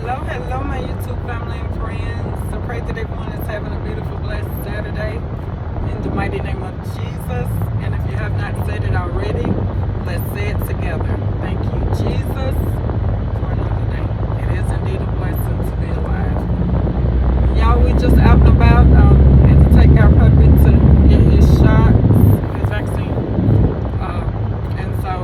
Hello, my YouTube family and friends. I pray that everyone is having a beautiful, blessed Saturday in the mighty name of Jesus. And if you have not said it already, let's say it together. Thank you, Jesus, for another day. It is indeed a blessing to be alive. Y'all, we just out and about. Had to take our puppy to get his shots, his vaccine. And so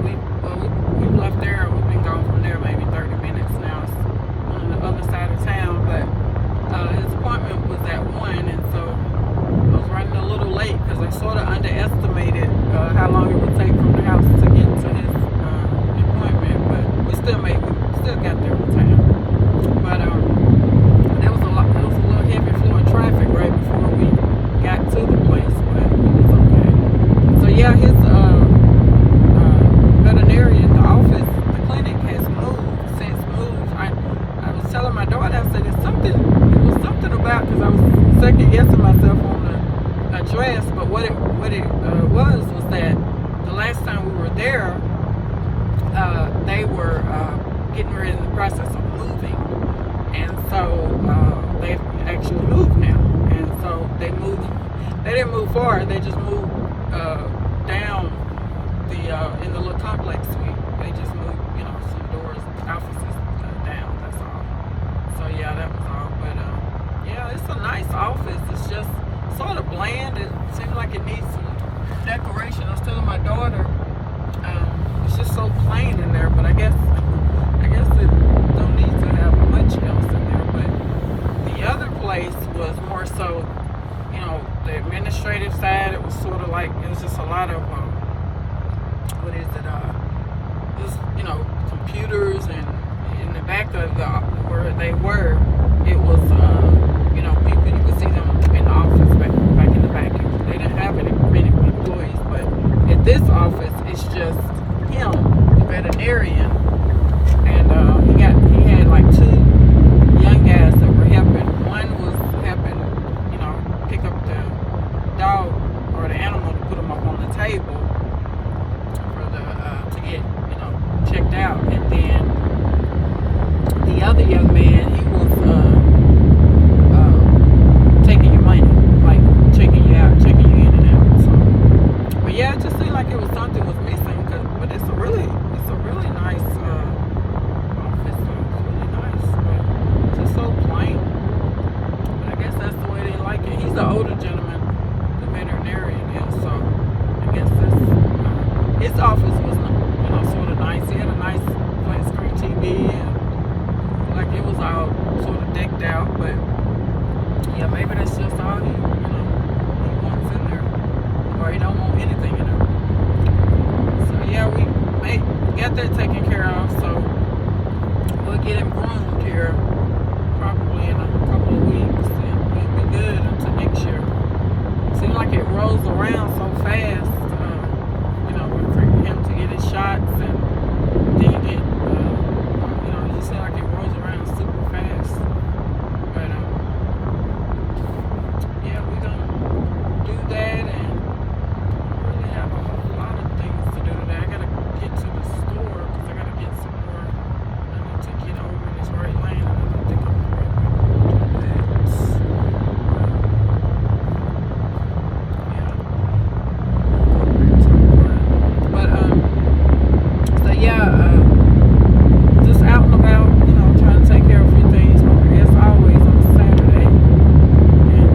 we've left there. We've been gone from there maybe 30 minutes now. It's on the other side of town, but his appointment was at 1, and so I was running a little late because I sort of underestimated how long it would take from the house to get to his appointment, but we still got there on time. But there was a little heavy flow of traffic right before we got to the place, but it was okay. So yeah, his veterinarian, the office, the clinic has moved. I was telling my daughter, I said, it was something about, because I was second guessing myself on the address, but what it was that the last time we were there, they were getting ready in the process of moving, and so they've actually moved now, and so they didn't move far, they just moved down in the little complex suite. They just moved, some doors, offices down, that's all. So yeah, that was all. But yeah, it's a nice office. It's just sort of bland. It seems like it needs some decoration. I was telling my daughter, it's just so plain in there, but I guess it don't need to have much else in there. But the other place was more so, the administrative side. It was sort of like, it was just a lot of what is it? Just computers, and in the back of where they were, it was people, you could see them in the office back in the back. They didn't have many employees, but at this office, it's just him, the veterinarian, and he had like two young guys that were helping. One was helping, pick up the dog or the animal to put them up on the table to get checked out, and then the other young man, he was taking your money, like checking you out, checking you in and out. So, but yeah, it just seemed like it was something was missing. But it's a really nice office. It's really nice, but just so plain. But I guess that's the way they like it. He's an older gentleman, the veterinarian is. So I guess his office was sort of nice. He had a nice flat screen TV, and like it was all sort of decked out. But yeah, maybe that's just all he wants in there, or he don't want anything in there. So yeah, we got that taken care of. So we'll get him groomed here probably in a couple of weeks, and he'll be good until next year. Seems like it rolls around so fast. For him to get his shots, and then get, it just seems like it rolls around super fast. But yeah, we're gonna do that, and I really have a whole lot of things to do today. I gotta get to the store because I gotta get some more. I need to get over in this right lane, and I don't think I'm gonna do that. Just out and about, trying to take care of a few things, as always on Saturday. And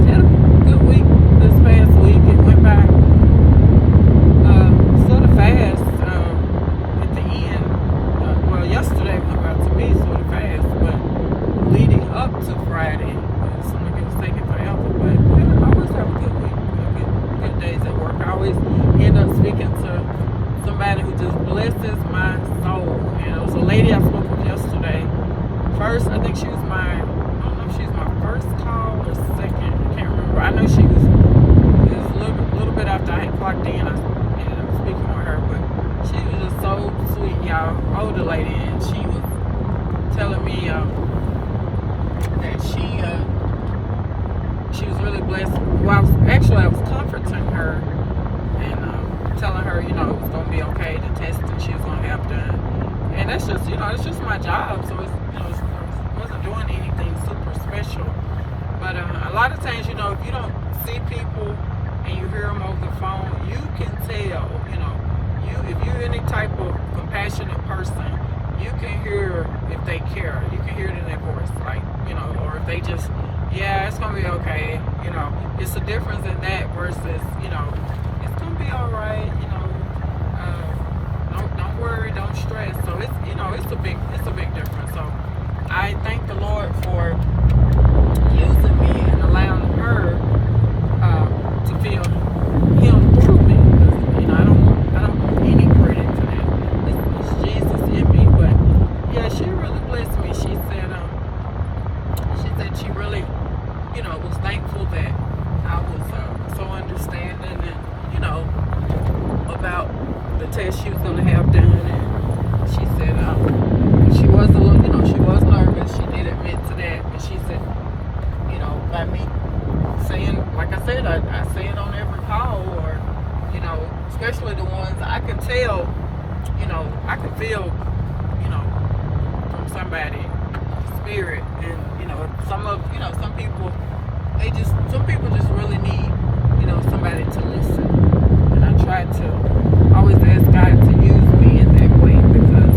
had a good week this past week. It went by sort of fast at the end. Well, yesterday went by to me sort of fast, but leading up to Friday, it seemed like it was taking forever. But I always have a good week, good days at work. I always end up speaking to somebody who just blesses my soul. And it was a lady I spoke with yesterday. First, I think she was I don't know if she was my first call or second. I can't remember. I know it was a little bit after I had clocked in. I ended up speaking with her, but she was just so sweet, y'all. Older lady, and she was telling me that she was really blessed. Well, I was comforting her and telling her, it was going to be okay, the testing she was going to have done. that's just, it's just my job. So it's, it wasn't doing anything super special. But a lot of times, if you don't see people and you hear them over the phone, you can tell, if you're any type of compassionate person, you can hear if they care. You can hear it in their voice, like, or if they just, yeah, it's gonna be okay. It's a difference in that versus, it's gonna be all right. Don't worry, don't stress. So it's, it's a big difference. So I thank the Lord for using me and allowing her to feel Him through me. Because I don't want any credit for that. It's Jesus in me. But yeah, she really blessed me. She said she really, was thankful that I was so understanding and about the test she was going to have done. And she said she was a little, she was nervous. She did admit to that. But she said, by me saying, like I said, I say it on every call, or, especially the ones I can tell, I can feel, from somebody's spirit. And, some people just really need, somebody to listen. And I try to always ask God to use me in that way because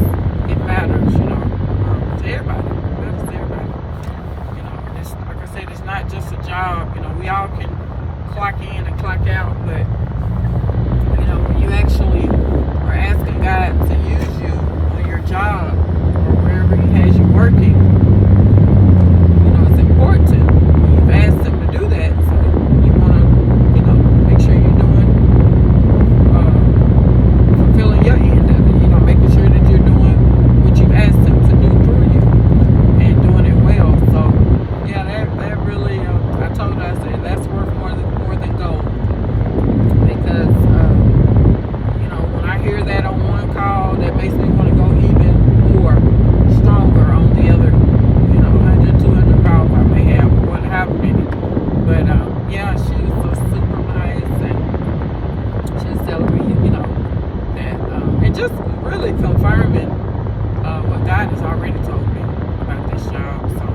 it matters, to everybody. It matters to everybody. It's, like I said, it's not just a job. We all can clock in and clock out, but when you actually are asking God to use you on your job or wherever He has you working, it's important. You've asked Him to do that, so you want to, make sure you're doing, fulfilling your end of it. Making sure that you're doing what you've asked Him to do through you and doing it well. So yeah, that really, I told her, I said, that's worth more than gold. Because, when I hear that on one call, that makes me want to go even more stronger on the other, 100, 200 calls I may have, or however many. But, yeah, she was so super nice, and she was telling me, that, and just really confirming what God has already told me about this job. So,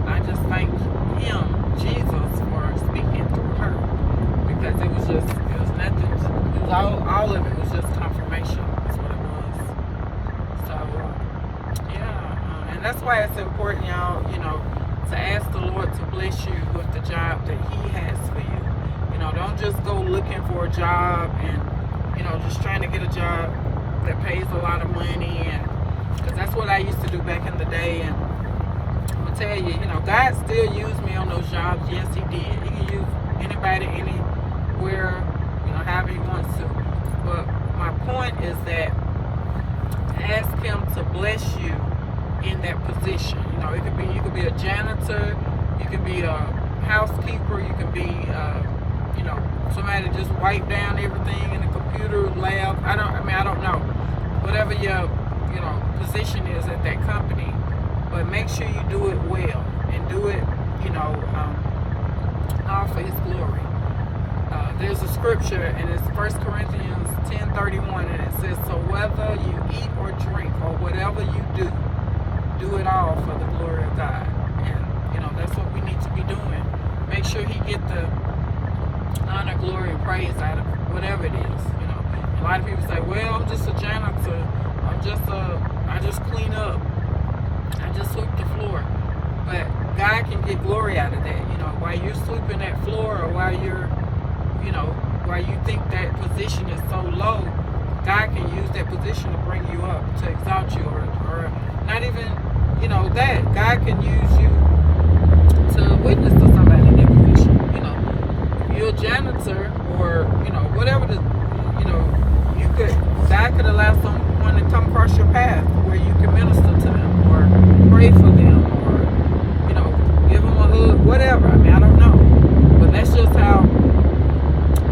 I just thank Him, Jesus, for speaking through her, because it was nothing, it was all of it was just confirmation. That's what it was. So, yeah, and that's why it's important, y'all, to ask the Lord to bless you with the job that He has for you. Don't just go looking for a job and, just trying to get a job that pays a lot of money, and because that's what I used to do back in the day. And I'm gonna tell you, God still used me on those jobs. Yes, He did. He can use anybody, anywhere, however He wants to. But my point is that ask Him to bless you in that position. You could be a janitor, you could be a housekeeper, you could be, somebody just wipe down everything in the computer lab. I don't know. Whatever your, position is at that company, but make sure you do it well and do it, all for His glory. There's a scripture, and it's 1 Corinthians 10:31, and it says, so whether you eat or drink or whatever you do it all for the glory of God. And, that's what we need to be doing. Make sure He get the honor, glory, and praise out of whatever it is. A lot of people say, well, I'm just a janitor. I just clean up. I just sweep the floor. But God can get glory out of that. While you're sweeping that floor, or while you're, while you think that position is so low, God can use that position to bring you up, to exalt you, or not even, that. God can use you to witness to somebody in that position. If you're a janitor, or, whatever God could allow someone to come across your path where you can minister to them, or pray for them, or, give them a hug, whatever. I don't know. But that's just how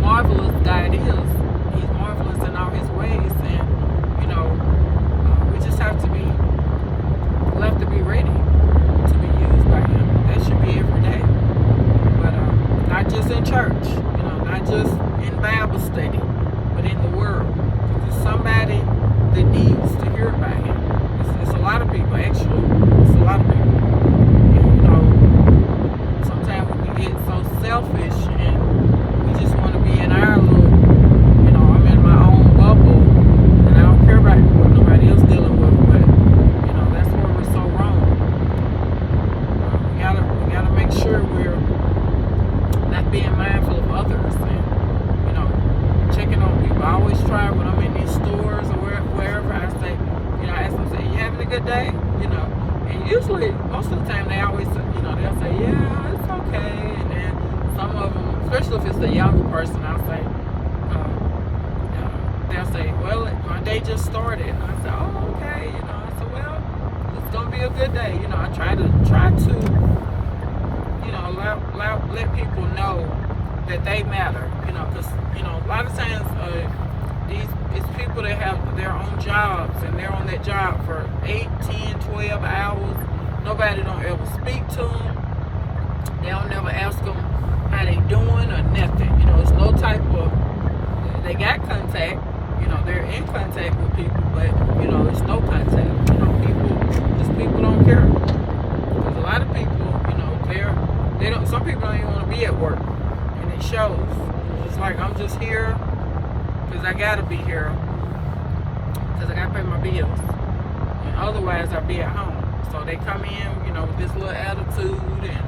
marvelous God is. He's marvelous in all His ways, and, we just have to be, we'll have to be ready to be used by Him. That should be every day. But not just in church, not just in Bible study, but in the world. Because somebody usually, most of the time, they always, they'll say, yeah, it's okay. And then some of them, especially if it's a younger person, they'll say, well, my day just started. And I say, oh, okay. I said, well, it's going to be a good day. I try to let people know that they matter, because, a lot of times, it's people that have their own jobs, and they're on that job for 8, 10, 12 hours. Nobody don't ever speak to them. They don't never ask them how they doing or nothing. It's no type of, they got contact, they're in contact with people, but, it's no contact. People don't care. Because a lot of people, some people don't even want to be at work, and it shows. It's like, I'm just here because I gotta be here, because I gotta pay my bills, and otherwise I'll be at home. So they come in, with this little attitude, and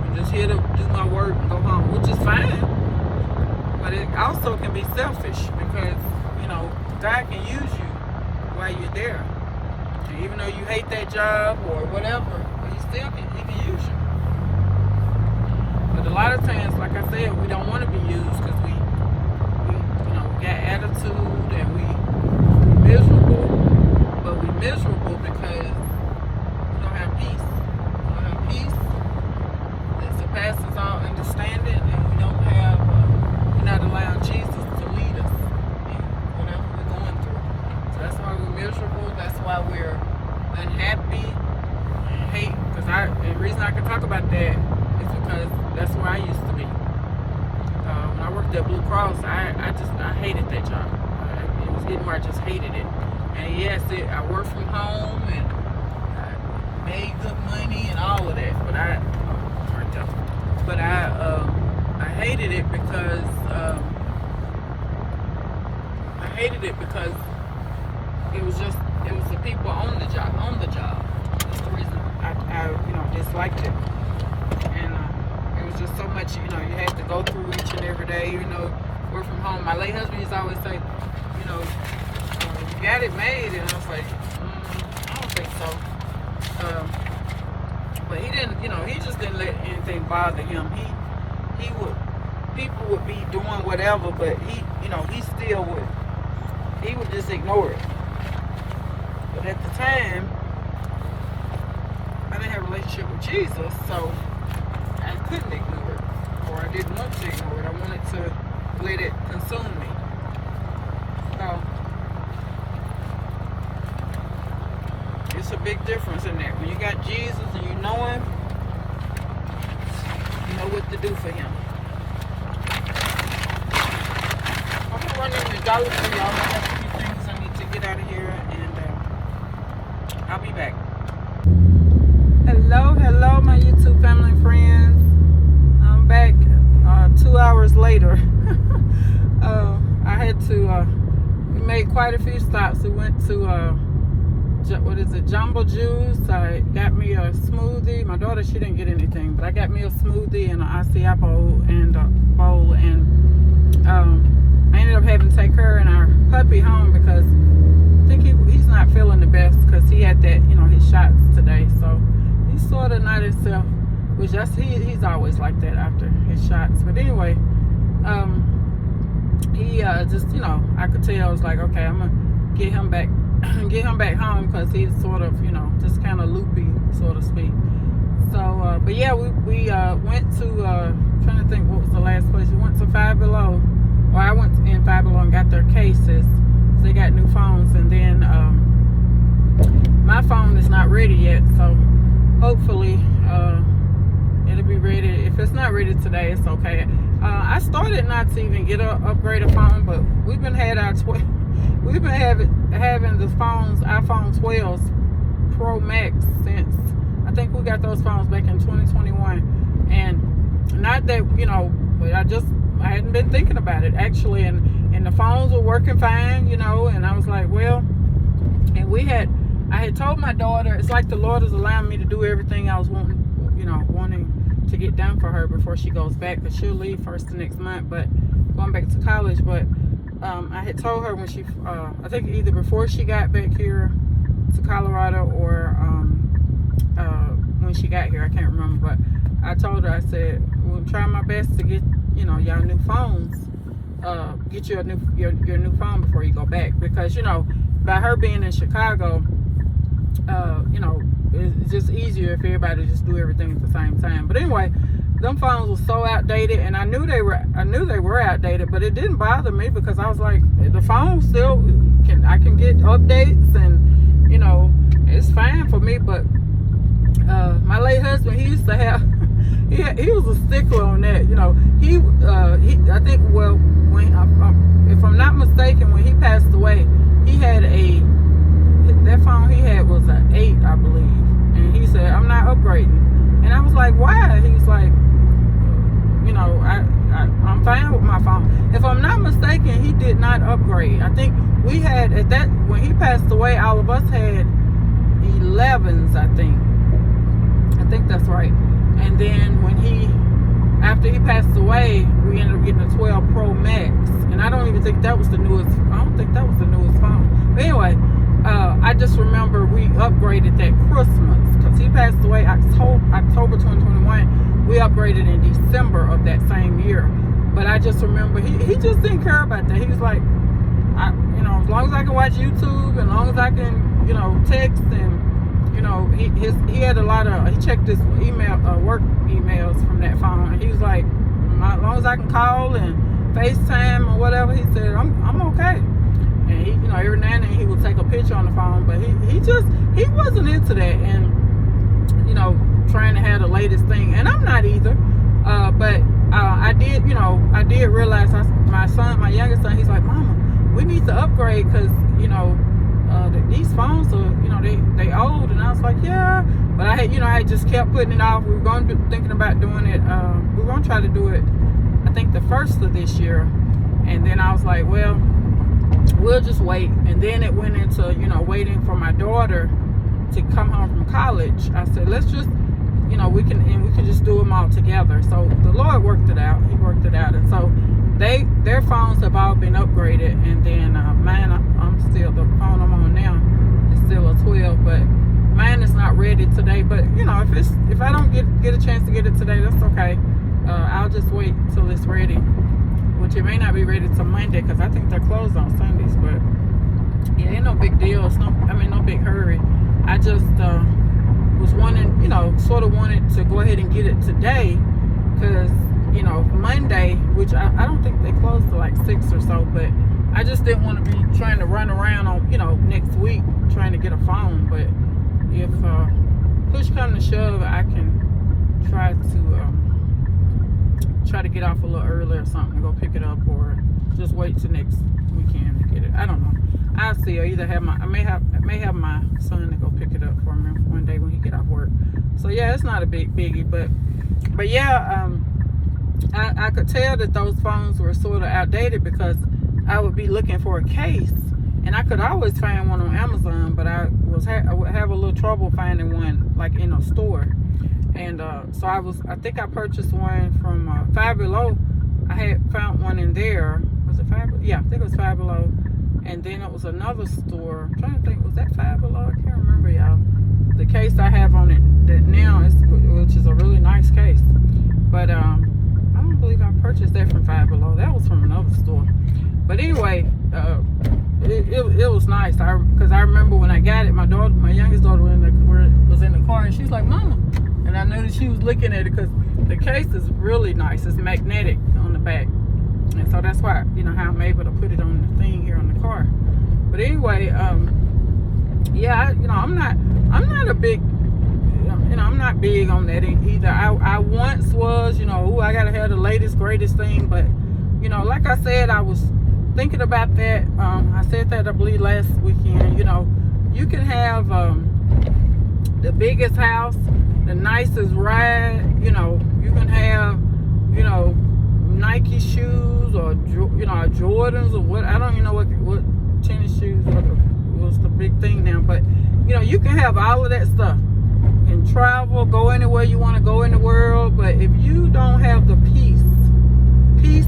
I'm just here to do my work and go home, which is fine. But it also can be selfish, because God can use you while you're there, and even though you hate that job or whatever, He can use you. But a lot of times, like I said, we don't want to be used because we got attitude, and we miserable. But we miserable because we don't have peace. We don't have peace that surpasses all understanding, and we're not allowing Jesus to lead us in whatever we're going through. So that's why we're miserable. That's why we're unhappy and hate. Because the reason I can talk about that is because that's where I used to be. When I worked at Blue Cross, I hated that job. It was getting where I just hated it. And yes, I worked from home, and I made good money and all of that. But I hated it because it was the people on the job. That's the reason I disliked it. And it was just so much, you had to go through each and every day, work from home. My late husband used to always say, you got it made, and I was like, I don't think so. But he didn't, he just didn't let anything bother him. People would be doing whatever, but he would just ignore it. But at the time, I didn't have a relationship with Jesus, so I couldn't ignore it, or I didn't want to ignore it. I wanted to let it consume me. So it's a big difference in that. When you got Jesus and you know Him, you know what to do for Him. I'm gonna run in the Dollar Tree. I have a few things I need to get out of here, and I'll be back. Hello, my YouTube family and friends. I'm back 2 hours later. I had to, we made quite a few stops. We went to, Jumbo Juice. I got me a smoothie. My daughter, she didn't get anything, but I got me a smoothie and an acai bowl, and I ended up having to take her and our puppy home because I think he's not feeling the best, because he had that, his shots today. So he's sort of not himself, which he's always like that after his shots. But anyway, he just, I could tell, I was like, okay, I'm gonna get him back home, because he's sort of, just kind of loopy, so to speak. So, but yeah, we went to, trying to think what was the last place. We went to Five Below. Well, I went in Five Below and got their cases. So they got new phones, and then my phone is not ready yet, so hopefully it'll be ready. If it's not ready today, it's okay. I started not to even get an upgraded phone, but we've been having the phones, iPhone 12s Pro Max, since I think we got those phones back in 2021. And not that, but I hadn't been thinking about it actually, and the phones were working fine, and I was like, well, and I had told my daughter, it's like the Lord is allowing me to do everything I was wanting to get done for her before she goes back, because she'll leave first the next month, but going back to college. But I had told her when she, I think either before she got back here to Colorado, or when she got here. I can't remember, but I told her, I said, we'll try my best to get, y'all new phones. Get you your new phone before you go back, because by her being in Chicago, it's just easier if everybody just do everything at the same time. But anyway, them phones were so outdated, and I knew they were outdated, but it didn't bother me because I was like, the phone still I can get updates, and it's fine for me. But my late husband, he used to have he was a stickler on that. He I think, well, when if I'm not mistaken, when he passed away, he had that phone he had was an 8, I believe, and he said, I'm not upgrading. And I was like, why? He was like, I'm fine with my phone. If I'm not mistaken, he did not upgrade. I think we had when he passed away, all of us had 11s, I think that's right. And then after he passed away, we ended up getting a 12 Pro Max, and I don't think that was the newest phone. But anyway, I just remember we upgraded that Christmas, because he passed away October 2021. We upgraded in December of that same year. But I just remember he just didn't care about that. He was like, as long as I can watch YouTube, and as long as I can, text, and he had a lot of, he checked his work emails from that phone, and he was like, as long as I can call and FaceTime or whatever, he said, I'm okay. And he, every now and then he would take a picture on the phone, but he wasn't into that, and trying to have the latest thing. And I'm not either. But I did realize my youngest son, he's like, Mama, we need to upgrade, because these phones are, they old. And I was like, yeah. But I just kept putting it off. We were going to be thinking about doing it. We were going to try to do it, I think, the first of this year. And then I was like, well, we'll just wait. And then it went into, waiting for my daughter to come home from college. I said, let's just, we can just do them all together. So the Lord worked it out. He worked it out. And so their phones have all been upgraded. And then mine, the phone I'm on now is still a 12, but mine is not ready today. But if I don't get a chance to get it today, that's okay. I'll just wait till it's ready, which it may not be ready till Monday, because I think they're closed on Sundays. But yeah, ain't no big deal. It's no big hurry. I just was wanting, sort of wanted to go ahead and get it today, because Monday, which I don't think they close till like 6 or so, but I just didn't want to be trying to run around on next week trying to get a phone. But if push comes to shove, I can try to get off a little early or something and go pick it up, or just wait till next weekend to get it. I don't know. I'll see. I may have my son to go pick it up for me one day when he get off work. So yeah, it's not a biggie, but yeah, I could tell that those phones were sort of outdated, because I would be looking for a case, and I could always find one on Amazon, but I would have a little trouble finding one like in a store. And so I think I purchased one from Five Below. I had found one in there. Was it Five? Yeah, I think it was Five Below. And then it was another store. I'm trying to think, was that Five Below? I can't remember, y'all. The case I have on it that now which is a really nice case. But I don't believe I purchased that from Five Below. That was from another store. But anyway, it was nice. Because I remember when I got it, my youngest daughter was in the car, and she's like, Mama. And I noticed she was looking at it, because the case is really nice. It's magnetic on the back. And so that's why, how I'm able to put it on the thing here on the car. But anyway, yeah, I'm not a big, I'm not big on that either. I once was, I gotta have the latest, greatest thing. But, like I said, I was thinking about that. I said that, I believe, last weekend. You can have the biggest house, the nicest ride. You can have, Nike shoes, or Jordans, or what. I don't even know what tennis shoes was the big thing now. But you can have all of that stuff and travel, go anywhere you want to go in the world. But if you don't have the peace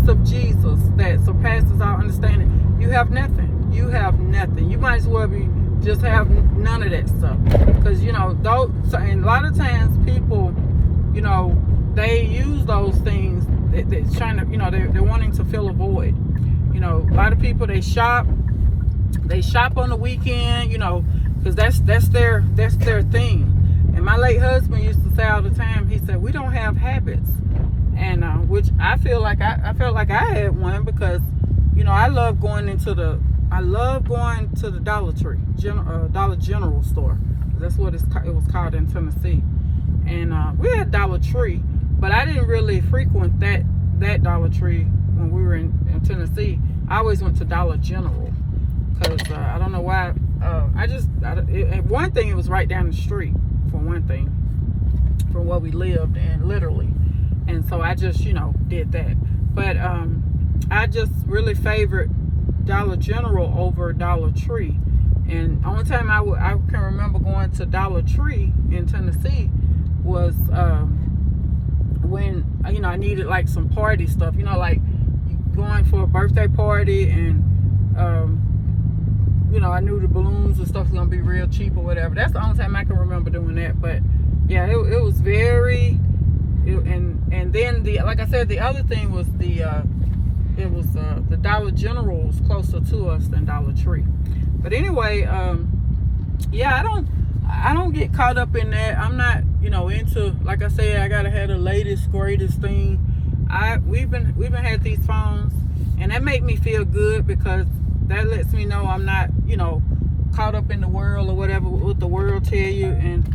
of Jesus that surpasses our understanding, you have nothing. You have nothing. You might as well be just have none of that stuff. Because, you know, and a lot of times people, you know, they use those things. They're trying to, you know, they're wanting to fill a void. You know, a lot of people, they shop on the weekend, you know, because that's their thing. And my late husband used to say all the time, he said, we don't have habits. And which I feel like I felt like I had one, because, you know, I love going to the Dollar Tree, Dollar General store. That's what it was called in Tennessee. And we had Dollar Tree, but I didn't really frequent that Dollar Tree when we were in Tennessee. I always went to Dollar General, because I don't know why. One thing, it was right down the street, for one thing, from where we lived, and literally. And so I just, you know, did that. But I just really favored Dollar General over Dollar Tree. And the only time I can remember going to Dollar Tree in Tennessee was when, you know, I needed like some party stuff, you know, like going for a birthday party, and you know, I knew the balloons and stuff was gonna be real cheap or whatever. That's the only time I can remember doing that. But yeah, it was very, and then like I said, the other thing was the Dollar General was closer to us than Dollar Tree. But anyway, yeah, I don't get caught up in that. I'm not, you know, into, like I said, I gotta have the latest, greatest thing. We've been had these phones, and that make me feel good, because that lets me know I'm not, you know, caught up in the world or whatever, what the world tell you. And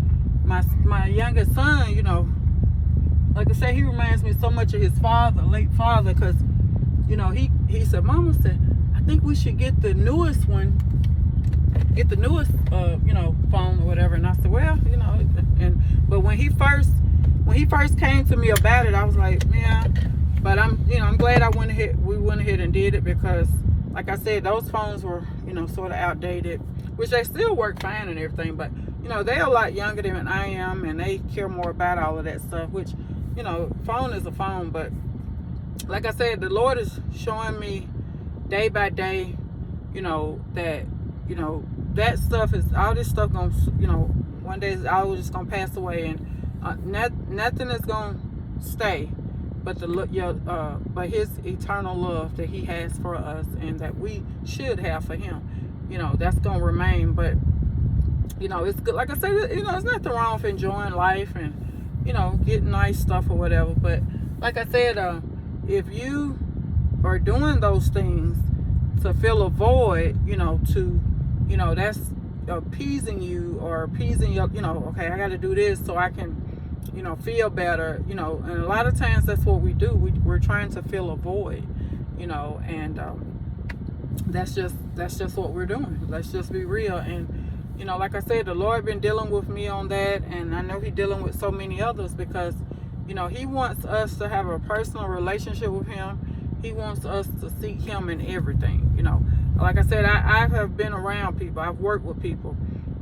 my youngest son, you know, like I said, he reminds me so much of his late father, because, you know, he said, Mama said, I think we should get the newest one, you know, phone or whatever. And I said, well, you know, but when he first came to me about it, I was like, yeah. But I'm glad we went ahead and did it, because like I said, those phones were, you know, sort of outdated, which they still work fine and everything, but, you know, they're a lot younger than I am, and they care more about all of that stuff, which, you know, phone is a phone. But like I said, the Lord is showing me day by day, you know, that, you know, that stuff is, all this stuff gonna, you know, one day it's all just gonna pass away, and nothing is gonna stay but but his eternal love that he has for us, and that we should have for him, you know, that's gonna remain. But, you know, it's good, like I said, you know, there's nothing wrong with enjoying life and, you know, getting nice stuff or whatever. But like I said, if you are doing those things to fill a void, you know, that's appeasing you, or appeasing your, you know, okay, I got to do this so I can, you know, feel better, you know. And a lot of times that's what we do. We're trying to fill a void, you know, and that's just what we're doing. Let's just be real. And, you know, like I said, the Lord been dealing with me on that, and I know He's dealing with so many others, because, you know, He wants us to have a personal relationship with Him. He wants us to seek Him in everything, you know. Like I said, I have been around people. I've worked with people,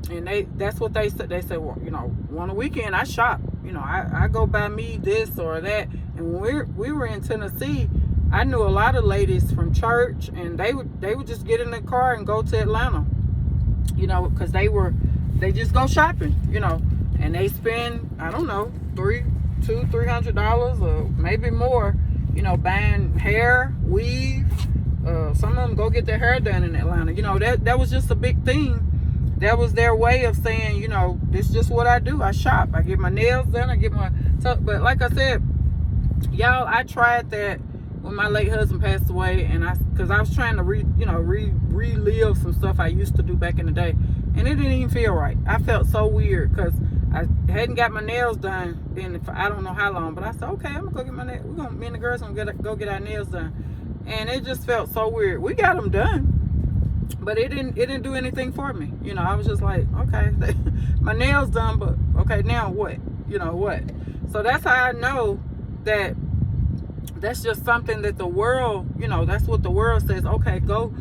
and that's what they said. They said, well, you know, on the weekend I shop. You know, I go buy me this or that. And when we were in Tennessee, I knew a lot of ladies from church, and they would just get in the car and go to Atlanta, you know, because they just go shopping, you know, and they spend, I don't know, $300 or maybe more, you know, buying hair, weave. Some of them go get their hair done in Atlanta. You know, that was just a big thing. That was their way of saying, you know, this is just what I do. I shop. I get my nails done. I get my but like I said, y'all, I tried that when my late husband passed away, and because I was trying to relive some stuff I used to do back in the day, and it didn't even feel right. I felt so weird, because I hadn't got my nails done in I don't know how long. But I said, okay, I'm gonna go get my nails. Me and the girls gonna go get our nails done, and it just felt so weird. We got them done, but it didn't do anything for me. You know, I was just like, okay, my nails done, but okay, now what? You know what? So that's how I know that that's just something that the world, you know, that's what the world says. Okay, go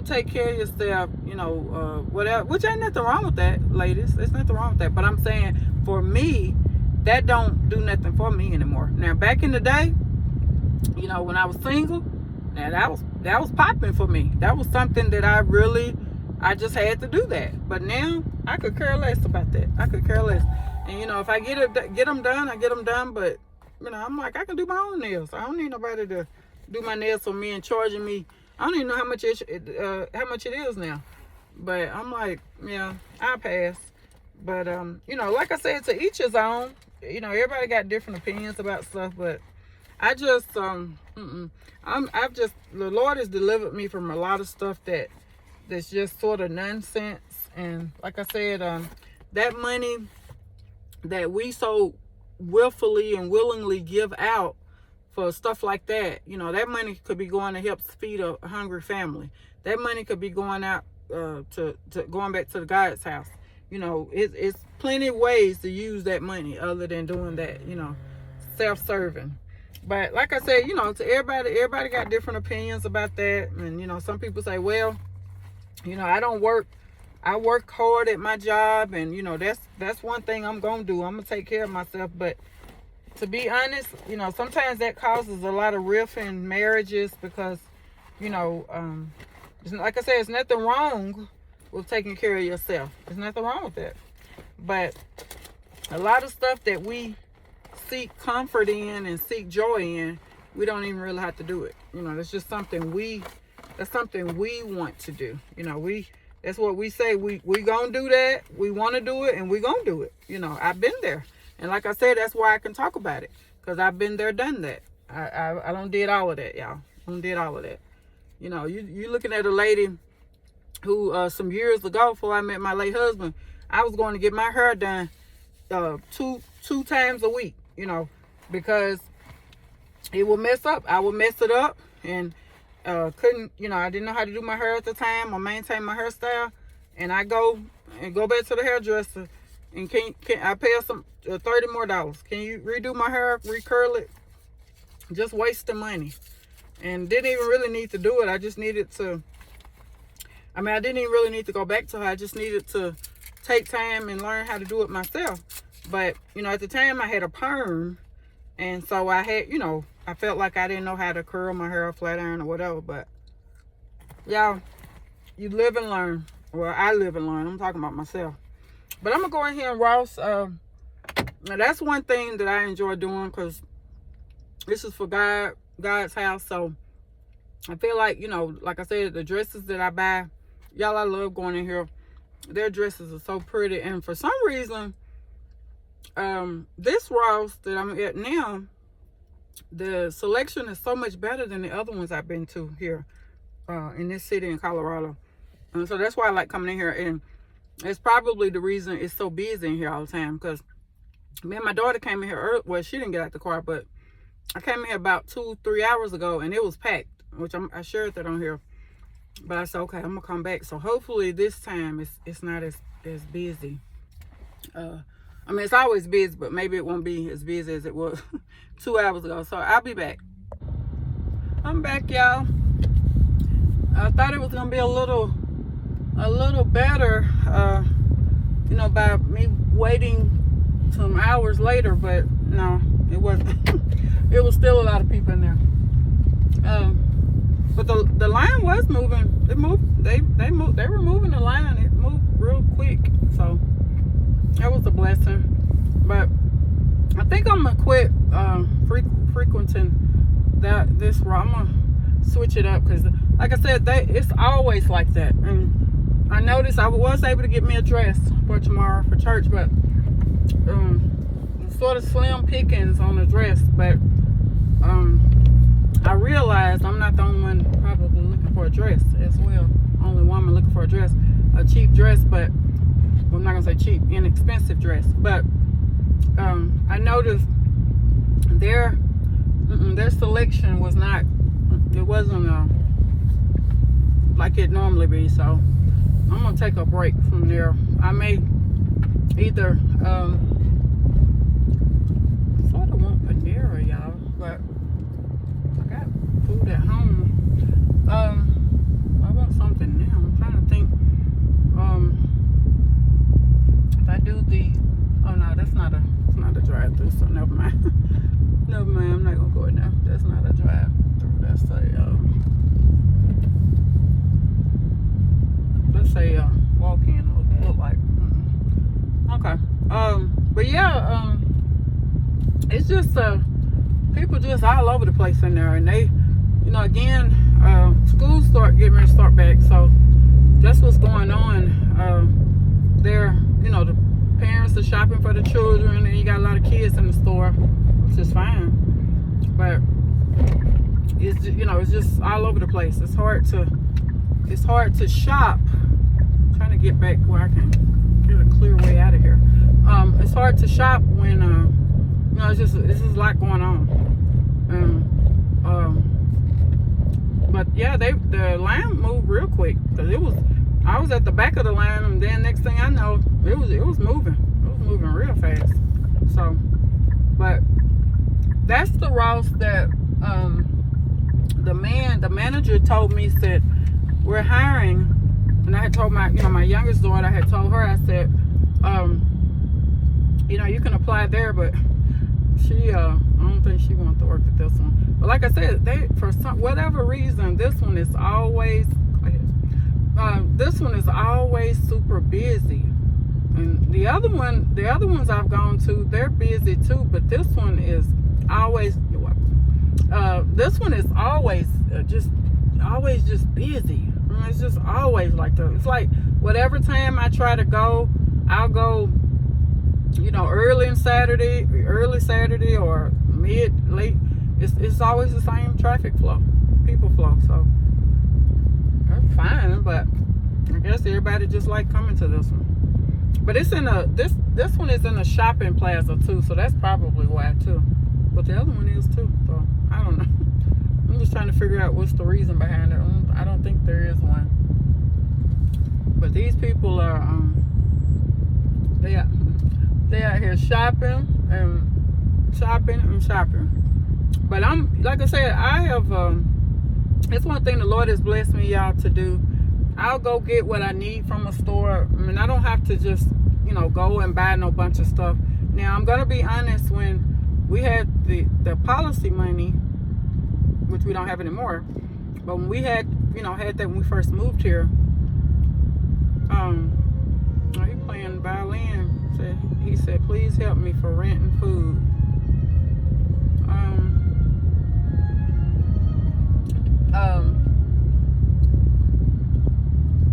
take care of yourself, you know, whatever. Which ain't nothing wrong with that, ladies. There's nothing wrong with that. But I'm saying, for me, that don't do nothing for me anymore. Now, back in the day, you know, when I was single, now that was popping for me. That was something that I really, I just had to do that. But now I could care less about that. I could care less. And you know, if I get them done, I get them done. But you know, I'm like, I can do my own nails. I don't need nobody to do my nails for me and charging me. I don't even know how much it is now. But I'm like, yeah, I'll pass. But you know, like I said, to each his own. You know, everybody got different opinions about stuff, but I just I've just, the Lord has delivered me from a lot of stuff that's just sort of nonsense. And like I said, that money that we so willfully and willingly give out for stuff like that, you know, that money could be going to help feed a hungry family. That money could be going out to going back to the God's house. You know, it's plenty of ways to use that money other than doing that, you know, self-serving. But like I said, you know, to everybody got different opinions about that. And, you know, some people say, well, you know, I work hard at my job, and, you know, that's one thing I'm going to do. I'm going to take care of myself. But to be honest, you know, sometimes that causes a lot of rift in marriages because, you know, like I said, there's nothing wrong with taking care of yourself. There's nothing wrong with that. But a lot of stuff that we seek comfort in and seek joy in, we don't even really have to do it. You know, that's just something we want to do. You know, that's what we say. We gonna do that. We want to do it, and we gonna do it. You know, I've been there, and like I said, that's why I can talk about it, because I've been there, done that. I don't did all of that, y'all. I don't did all of that. You know, you looking at a lady who some years ago, before I met my late husband, I was going to get my hair done two times a week, you know, because it will mess up. I would mess it up, and couldn't, you know, I didn't know how to do my hair at the time or maintain my hairstyle. And I go back to the hairdresser, and can I pay her some $30 more? Can you redo my hair, recurl it? Just wasting money, and didn't even really need to do it. I just needed to. I didn't even really need to go back to her. I just needed to take time and learn how to do it myself. But, you know, at the time I had a perm. And so I had, you know, I felt like I didn't know how to curl my hair or flat iron or whatever. But, y'all, you live and learn. Well, I live and learn. I'm talking about myself. But I'm going to go in here and Ross. Now, that's one thing that I enjoy doing, because this is for God's house. So I feel like, you know, like I said, the dresses that I buy, y'all, I love going in here. Their dresses are so pretty. And for some reason, this Ross that I'm at now, the selection is so much better than the other ones I've been to here in this city in Colorado. And so that's why I like coming in here. And it's probably the reason it's so busy in here all the time, because me and my daughter came in here early. Well, she didn't get out the car, but I came in here about 2-3 hours ago, and it was packed, which I shared that on here. But I said, okay, I'm gonna come back. So hopefully this time it's not as busy. It's always busy, but maybe it won't be as busy as it was 2 hours ago. So I'll be back. I'm back, y'all. I thought it was gonna be a little better, you know, by me waiting some hours later, but no, it wasn't. It was still a lot of people in there. But the line was moving. It moved. They were moving the line. It moved real quick. So that was a blessing. But I think I'm gonna quit frequenting this route. I'm gonna switch it up, because, like I said, it's always like that. And I noticed I was able to get me a dress for tomorrow for church, but sort of slim pickings on the dress. But I realized I'm not the only one probably looking for a dress as well. Only woman looking for a dress, a cheap dress, but well, I'm not gonna say cheap, inexpensive dress. But I noticed their selection was not. It wasn't like it normally be. So I'm gonna take a break from there. I may either sort of want Panera, y'all, but I got food at home. I want something now. I'm trying to think. If I do oh no, that's not a drive-through, so never mind. Never mind, I'm not gonna go in there. That's not a drive-through. That's a it's just people just all over the place in there, and they, again, schools getting ready to start back, so that's what's going on. They're, the parents are shopping for the children, and you got a lot of kids in the store, which is fine, but it's it's just all over the place. It's hard to shop. I'm trying to get back where I can get a clear way out of here. It's hard to shop when it's just a lot going on. But yeah, the line moved real quick, because I was at the back of the line, and then next thing I know, it was moving. It was moving real fast. So, but that's the Ross that the manager told me, said we're hiring, and I had told my youngest daughter, I had told her, I said, you can apply there, but she I don't think she wants to work at this one. But like I said, for whatever reason, this one is always super busy. And the other ones I've gone to, they're busy too, but this one is always just busy. It's just always like that. It's like whatever time I try to go, I'll go, early Saturday or late. It's always the same traffic flow, people flow. So that's fine, but I guess everybody just like coming to this one. But it's in this one is in a shopping plaza too, so that's probably why too. But the other one is too, so I don't know. I'm just trying to figure out what's the reason behind it. I don't think there is one. But these people are they out here shopping. But I'm, like I said, I have it's one thing the Lord has blessed me, y'all, to do. I'll go get what I need from a store. I mean, I don't have to just go and buy no bunch of stuff. Now, I'm gonna be honest, when we had the policy money, which we don't have anymore, but when we had that when we first moved here, he playing violin. He said, please help me for rent and food.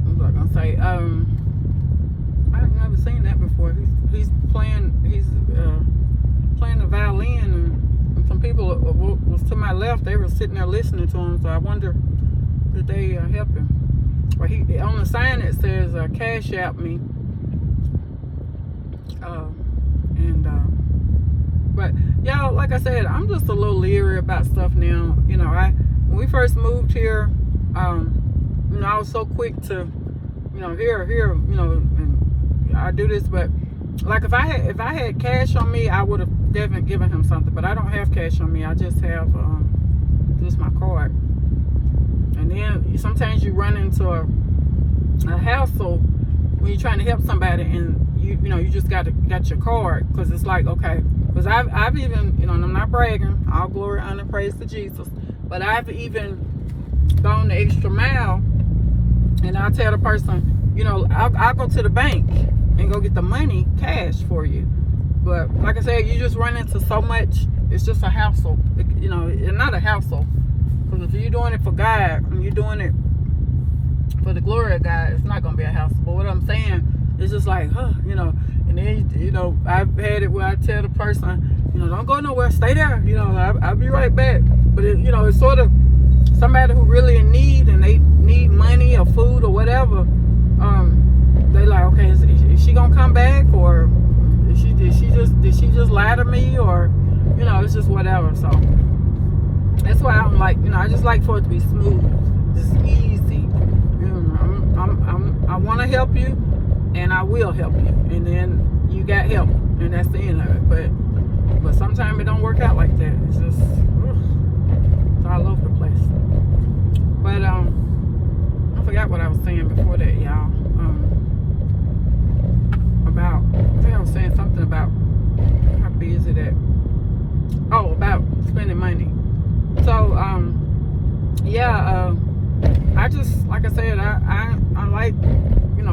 What was I gonna say? I've never seen that before. He's playing the violin, and some people was to my left. They were sitting there listening to him. So I wonder, did they help him? Or he on the sign it says cash out me. But y'all, like I said, I'm just a little leery about stuff now. When we first moved here, I was so quick to, here, and I do this, but like if I had cash on me, I would have definitely given him something. But I don't have cash on me. I just have just my card. And then sometimes you run into a hassle when you're trying to help somebody, and you just got your card, because it's like, okay, because I've even, and I'm not bragging, all glory, honor, praise to Jesus, but I've even gone the extra mile, and I'll tell the person, I'll go to the bank and go get the money cash for you. But like I said, you just run into so much, it's just a hassle. It's not a hassle, because if you're doing it for God and you're doing it for the glory of God, it's not going to be a hassle. But what I'm saying, it's just like, and then, I've had it where I tell the person, don't go nowhere, stay there, I'll be right back. But it's sort of somebody who really in need, and they need money or food or whatever. They like, okay, is she gonna come back, or did she just lie to me, or it's just whatever. So that's why I'm like, I just like for it to be smooth, just easy. I want to help you, and I will help you, and then you got help, and that's the end of it. But sometimes it don't work out like that. It's just it's all over the place. But I forgot what I was saying before that, y'all. About, I think I was saying something about how busy that. Oh, about spending money. So I just, like I said, I like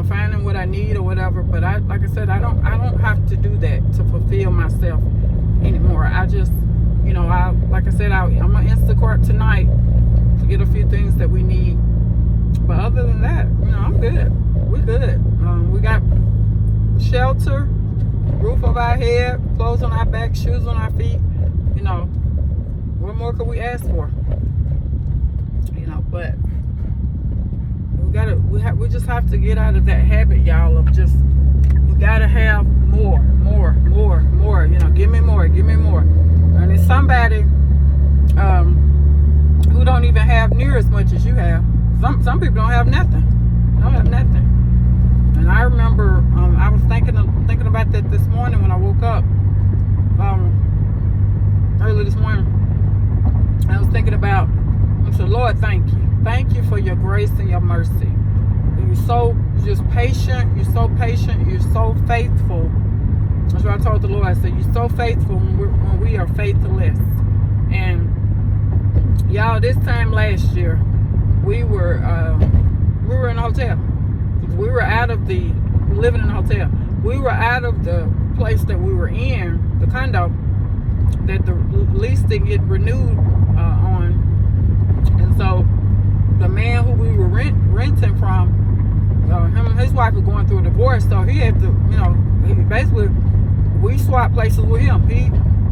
finding what I need or whatever, but like I said, I don't have to do that to fulfill myself. anymore. I just, like I said, I'm gonna Instacart tonight to get a few things that we need. But other than that, I'm good. We're good. We got shelter, roof over our head, clothes on our back, shoes on our feet. What more could we ask for? But we just have to get out of that habit, y'all, of just, we gotta have more. Give me more. And it's somebody who don't even have near as much as you have. Some people don't have nothing. And I remember I was thinking about that this morning when I woke up. Early this morning, I was thinking about, I said, Lord, thank you. Thank you for your grace and your mercy. You're just patient. You're so patient. You're so faithful. That's what I told the Lord. I said, you're so faithful when we are faithless. And y'all, this time last year, we were in a hotel. We were living in a hotel. We were out of the place that we were in, the condo, that the lease didn't get renewed on. And so the man who we were renting from, him and his wife were going through a divorce, so he had to, basically, we swapped places with him.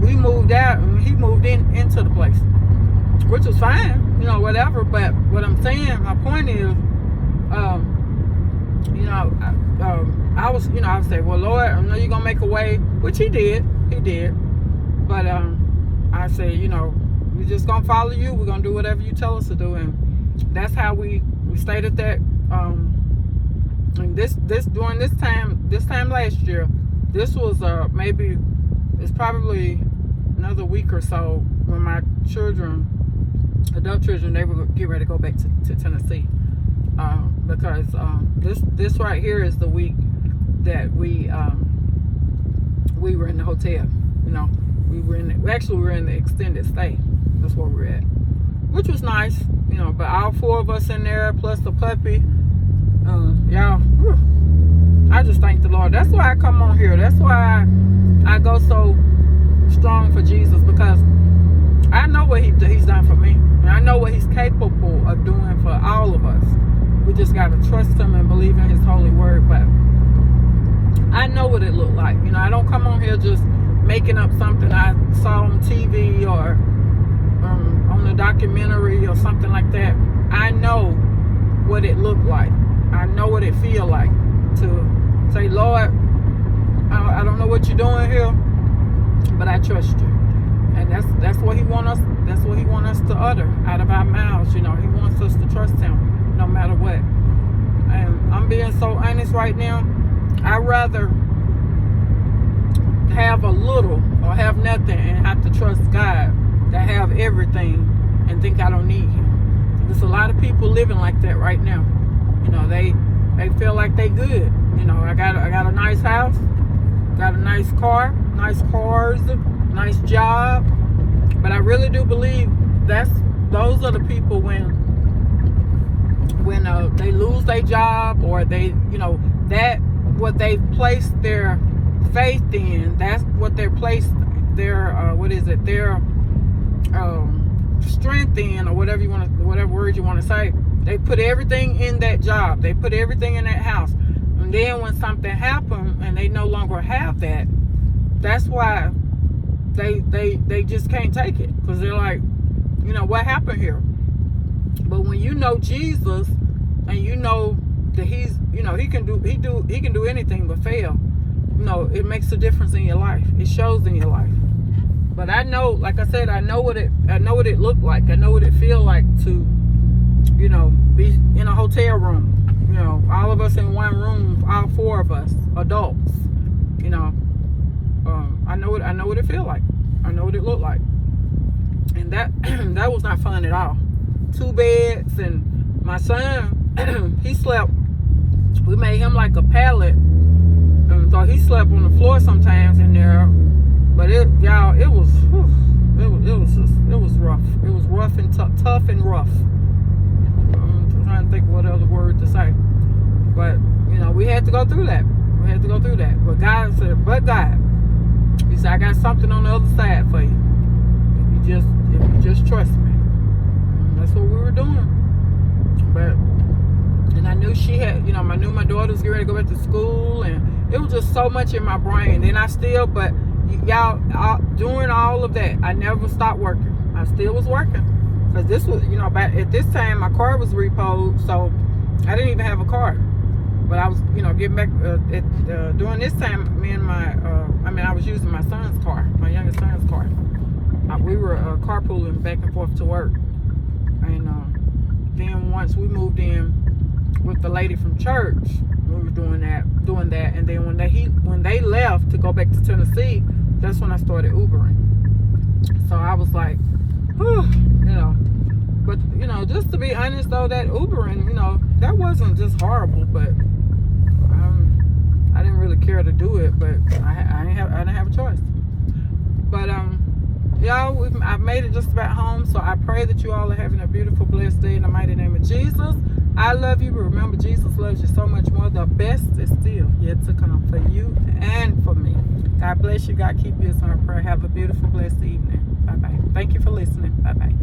We moved out and he moved into the place, which was fine, whatever. But what I'm saying, my point is, I was saying, well, Lord, I know you're gonna make a way, which He did. But I said, we're just gonna follow you. We're gonna do whatever you tell us to do, and that's how we stayed at that. And during this time last year, this was maybe it's probably another week or so when my adult children, they were getting ready to go back to Tennessee, because this right here is the week that we were in the hotel. We were in the extended stay. That's where we're at, which was nice. But all four of us in there plus the puppy. Y'all, I just thank the Lord. That's why I come on here. That's why I go so strong for Jesus, because I know what He's done for me, and I know what He's capable of doing for all of us. We just got to trust Him and believe in His holy word. But I know what it looked like. I don't come on here just making up something I saw on TV or on a documentary or something like that. I know what it looked like. I know what it feel like to say, Lord, I don't know what you're doing here, but I trust you. And that's what He want us. That's what He want us to utter out of our mouths. He wants us to trust Him no matter what. And I'm being so honest right now. I'd rather have a little or have nothing and have to trust God than have everything and think I don't need Him. There's a lot of people living like that right now. They feel like they good. I got a nice house, got a nice car, nice cars, nice job. But I really do believe those are the people when they lose their job, or they, that what they've placed their faith in, that's what they're placed their their strength in, or whatever word you want to say. They put everything in that job. They put everything in that house. And then when something happens and they no longer have that, that's why they just can't take it, because they're like, what happened here? But when you know Jesus and you know that He's, He can do anything but fail. It makes a difference in your life. It shows in your life. But I know, like I said, I know what it looked like. I know what it feel like to, be in a hotel room. All of us in one room, all four of us, adults. I know what it feel like. I know what it looked like. And that was not fun at all. 2 beds, and my son, he slept. We made him like a pallet, and so he slept on the floor sometimes in there. But it was rough. It was rough and tough and rough. I'm trying to think what other word to say. But we had to go through that. But God said, but God, He said, I got something on the other side for you. If you just trust me. And that's what we were doing. But, and I knew she had, I knew my daughter was getting ready to go back to school, and it was just so much in my brain. And I still, but y'all, doing all of that, I never stopped working. I still was working. Because this was, back at this time, my car was repoed, so I didn't even have a car. But I was, getting back, during this time, me and I was using my son's car, my youngest son's car. We were carpooling back and forth to work. And then once we moved in with the lady from church, we were doing that. And then when they left to go back to Tennessee, that's when I started Ubering. So I was like, whew, But, just to be honest though, that Ubering, that wasn't just horrible, but I didn't really care to do it, but I didn't have a choice. But, y'all, I've made it just about home, so I pray that you all are having a beautiful, blessed day in the mighty name of Jesus. I love you, but remember, Jesus loves you so much more. The best is still yet to come for you and for me. God bless you. God keep you. It's my prayer. Have a beautiful, blessed evening. Bye-bye. Thank you for listening. Bye-bye.